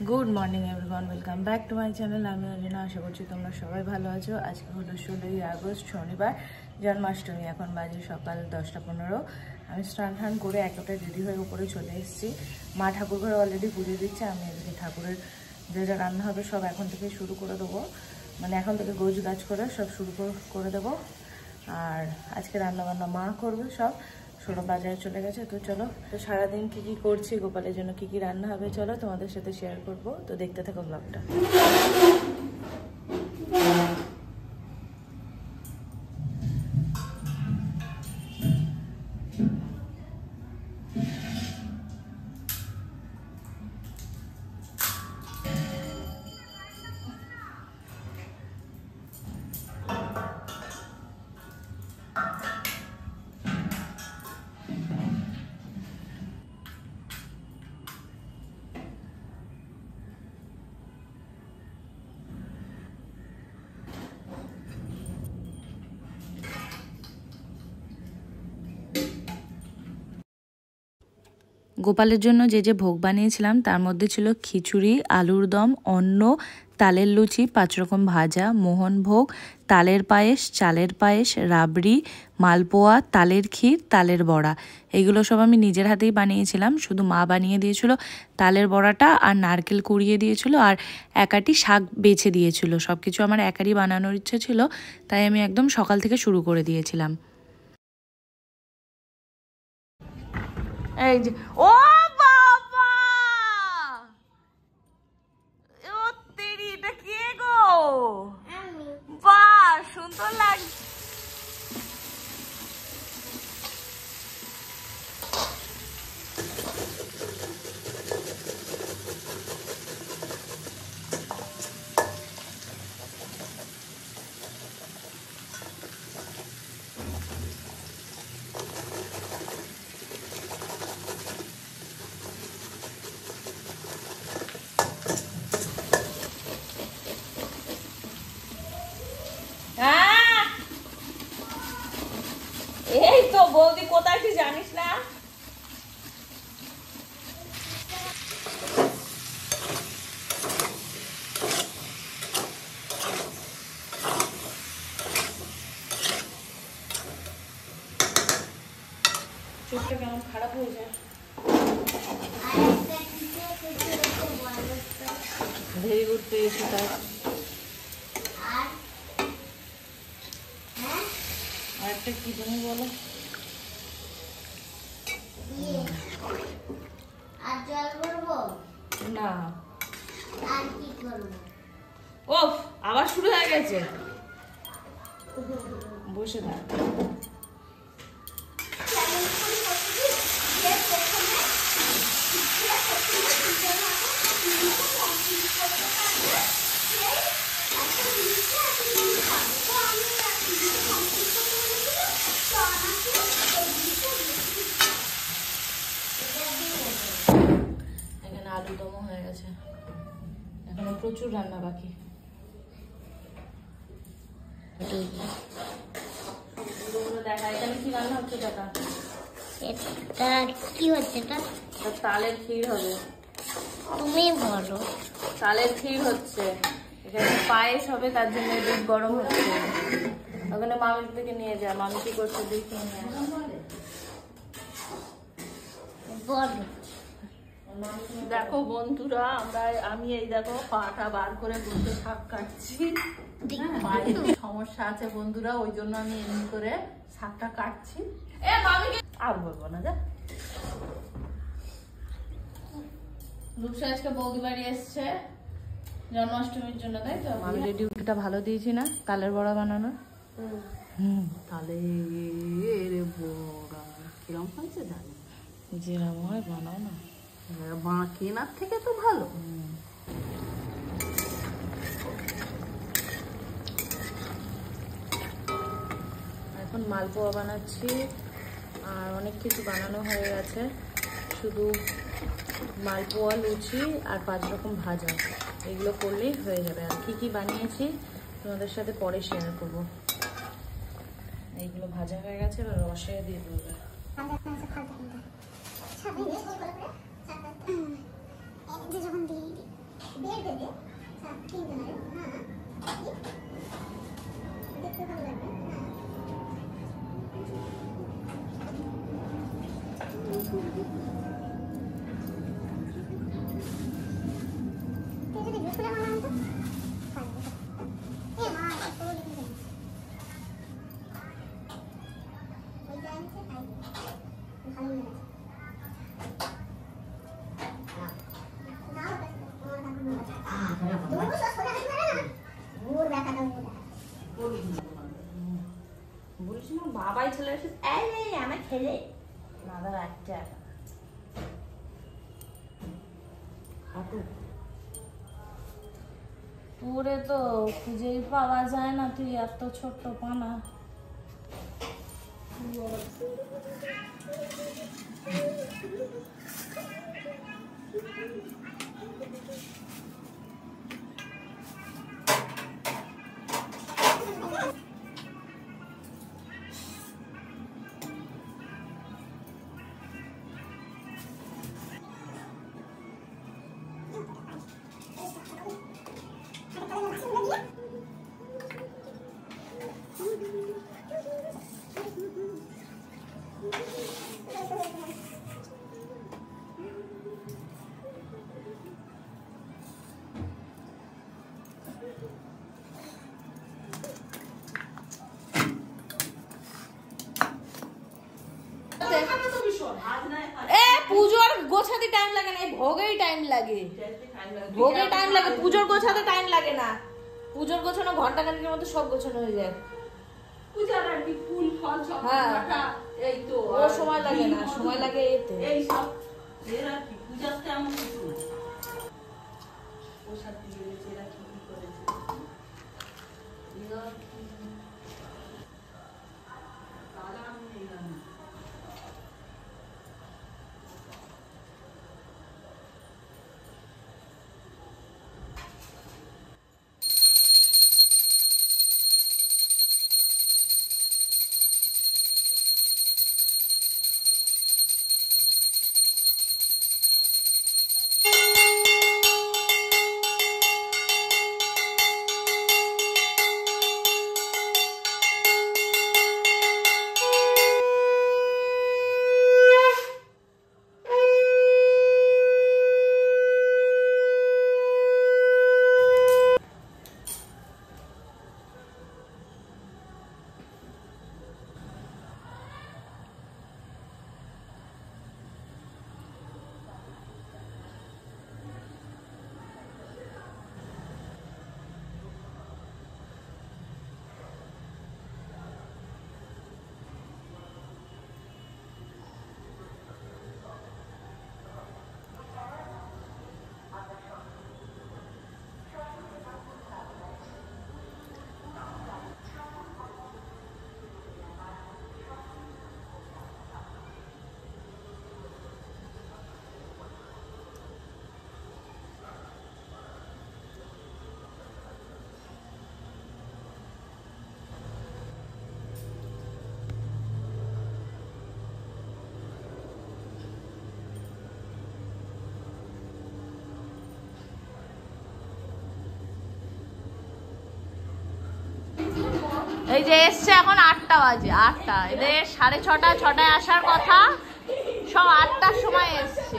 Good morning everyone, welcome back to my channel. আমি অঞ্জনা, আশা করছি তোমরা সবাই ভালো আছো। আজকে হলো 16ই আগস্ট, শনিবার, জন্মাষ্টমী। এখন বাজে সকাল 10টা 15। আমি স্নান করে একেবারে রেডি হয়ে উপরে চলে এসেছি। মা ঠাকুর ঘরে অলরেডি পুজো দিচ্ছে। আমি এদিকে ঠাকুরের যা যা রান্না হবে সব এখন থেকে শুরু করে দেবো, মানে এখন থেকে গোছ গাছ করে সব শুরু করে দেবো। আর আজকে রান্নাবান্না মা করবে সব। ছোটো বাজারে চলে গেছে। তো চলো, তো সারাদিন কী কী করছি, গোপালের জন্য কী কী রান্না হবে, চলো তোমাদের সাথে শেয়ার করবো। তো দেখতে থাকো ব্লগটা। গোপালের জন্য যে যে ভোগ বানিয়েছিলাম তার মধ্যে ছিল খিচুড়ি, আলুর দম, অন্ন, তালের লুচি, 5 রকম ভাজা, মোহনভোগ, তালের পায়েস, চালের পায়েস, রাবড়ি, মালপোয়া, তালের ক্ষীর, তালের বড়া। এগুলো সব আমি নিজের হাতেই বানিয়েছিলাম। শুধু মা বানিয়ে দিয়েছিল তালের বড়াটা, আর নারকেল কুড়িয়ে দিয়েছিল, আর একাটি শাক বেছে দিয়েছিল। সব কিছু আমার একারই বানানোর ইচ্ছে ছিল, তাই আমি একদম সকাল থেকে শুরু করে দিয়েছিলাম। এই যে ও বাবা, ও তেরি, এটা কে গো? বাহ, সুন্দর লাগছে। এই তো বৌদি, কোথায় তুই জানিস না? চোখটা কেমন খারাপ হয়ে যায়। ভেরি গুড পেয়েছি তার। আর একটা কি জানি বলো। আর জল ভরবো না, আর কি করবো? ওফ, আবার শুরু হয়ে গেছে। বসে থাক। এখানে আলুদম হয়ে গেছে, এখনো প্রচুর রান্না বাকি। দেখা, এখানে কি রান্না হচ্ছে টাকা? এটা কি হচ্ছে? এটা তালের ক্ষীর হবে। তুমি বলো। তালের ক্ষীর হচ্ছে, এখানে পায়েস হবে, তার জন্য দুধ গরম হচ্ছে। ওখানে মামির দিকে নিয়ে যা, মামি কি করছে দেখে নিয়ে বলো। দেখো বন্ধুরা, আমি এই দেখো পাটা বার করে বসে শাক কাটছি। পায়ে সমস্যা আছে বন্ধুরা, ওই জন্য আমি এমনি করে শাকটা কাটছি। আর বলবো না, যা। রূপসা আজকে বৌদি বাড়ি এসছে জন্মাষ্টমীর জন্য, তাই তো? আমি ডিউটিটা ভালো দিয়েছি না তালের বড়া বানানোর? তালের বড়া কিরম হয়েছে জানি, যেরকম হয় বানাও না, কেনার থেকে তো ভালো। এখন মালপোয়া বানাচ্ছি, আর অনেক কিছু বানানো হয়ে গেছে। শুধু মালপোয়া, লুচি আর 5 রকম ভাজা, এগুলো করলেই হয়ে যাবে। আর কি কি বানিয়েছি তোমাদের সাথে পরে শেয়ার করবো। এইগুলো ভাজা হয়ে গেছে, এবার রসে দিয়ে দেবো। বলছিলাম বাবাই চলে এসে এই আমার ছেলে মাদার বাচ্চা তোরে তো খুঁজেই পাওয়া যায় না, তুই এত ছোট্ট পানা। পুজোর গোছাতে টাইম লাগে না, ভোগেই টাইম লাগে, ভোগে টাইম লাগে, পুজোর গোছাতে টাইম লাগে না। পুজোর গোছানো ঘন্টা খানেকের মধ্যে সব গোছানো হয়ে যায়। পূজার আর কি ফুল ফল সব কাটা, এই তো ও সময় লাগে না, সময় লাগে এতে। এই সব এরা কি পূজাতে এমন কিছু না। প্রসাদ দিয়ে গেছে, এরা কি করেছে দাদা আমি এলাম। এই যে এসছে এখন 8টা বাজে, 8টা, এদের 6:30 6টায় আসার কথা, সব 8টার সময় এসছে।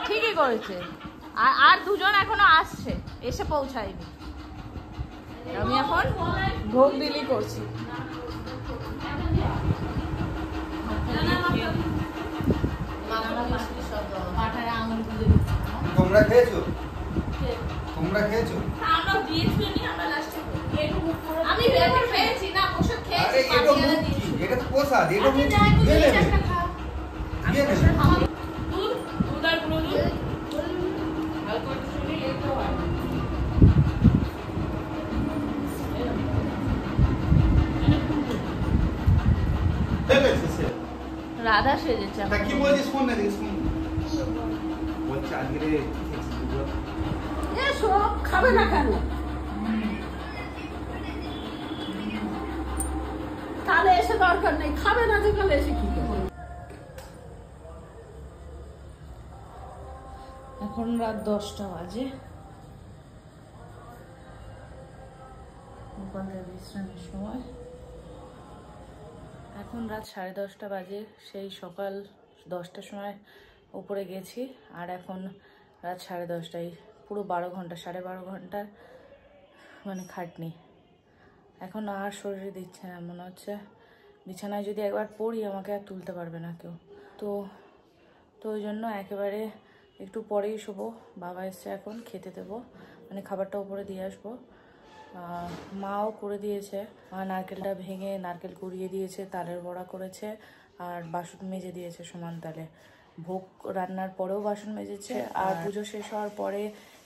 ঠিকই করেছে। আর দুজন এখনো আসছে, এসে পৌঁছায়নি। আমি এখন ভোগ বিলি করছি। তোমরা খেয়েছো? তোমরা খেয়েছো? আমরা দিয়েছি নি, আমরা লাস্টে আমি খেয়েছি না, প্রসাদ খেয়েছি। এটা তো প্রসাদ, এটা মুখ দিয়ে নেবে। দিয়ে নেবে। দুধ আর গুঁড়ো দুধ হালকা একটু চিনি দিতে হয়। রাধা সেজেছে। তা কি বলছিস? শোন না, দেখি শোন। বলছে আজকে এসো, খাবে না কেন? তাহলে এসে দরকার নেই, খাবে না যে কালে এসে কি করবে? এখন রাত 10টা বাজে, গোপালের বিশ্রামের সময়। এখন রাত 10:30 বাজে, সেই সকাল 10টার সময় উপরে গেছি আর এখন রাত 10:30টায়, পুরো 12 ঘন্টা, 12.5 ঘন্টার মানে খাটনি। এখন আর শরীরে দিচ্ছে না, মনে হচ্ছে বিছানায় যদি একবার পড়ি আমাকে আর তুলতে পারবে না কেউ। তো ওই জন্য একেবারে একটু পরেই শোবো। বাবা এসছে, এখন খেতে দেবো, মানে খাবারটা উপরে দিয়ে আসবো। মাও করে দিয়েছে, মা নারকেলটা ভেঙে নারকেল কুড়িয়ে দিয়েছে, তালের বড়া করেছে আর বাসন মেজে দিয়েছে সমান তালে। ভোগ রান্নার পরেও বাসন মেজেছে আর পুজো শেষ হওয়ার পরে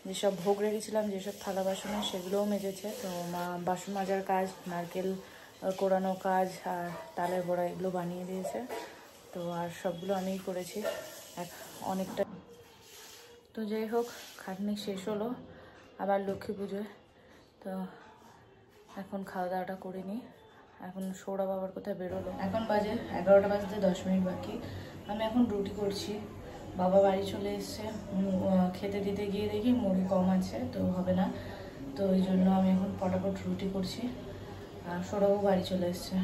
যেসব ভোগ রেখেছিলাম, যেসব থালা বাসনে, সেগুলোও মেজেছে। তো মা বাসন মাজার কাজ, নারকেল কোড়ানো কাজ আর তালের বড়া এগুলো বানিয়ে দিয়েছে। তো আর সবগুলো আমিই করেছি অনেকটা। তো যাই হোক, খাটনি শেষ হলো, আবার লক্ষ্মী পুজোয়। তো এখন খাওয়া দাওয়াটা করে নিই। এখন সৌরভ আবার কোথায় বেরোলো। এখন বাজে 11টা বাজতে 10 মিনিট বাকি। আমি এখন রুটি করছি। বাবা বাড়ি চলে এসছে, খেতে দিতে গিয়ে দেখি মুড়ি কম আছে, তো হবে না। তো ওই জন্য আমি এখন ফটাফট রুটি করছি আর সৌরভও বাড়ি চলে এসছে।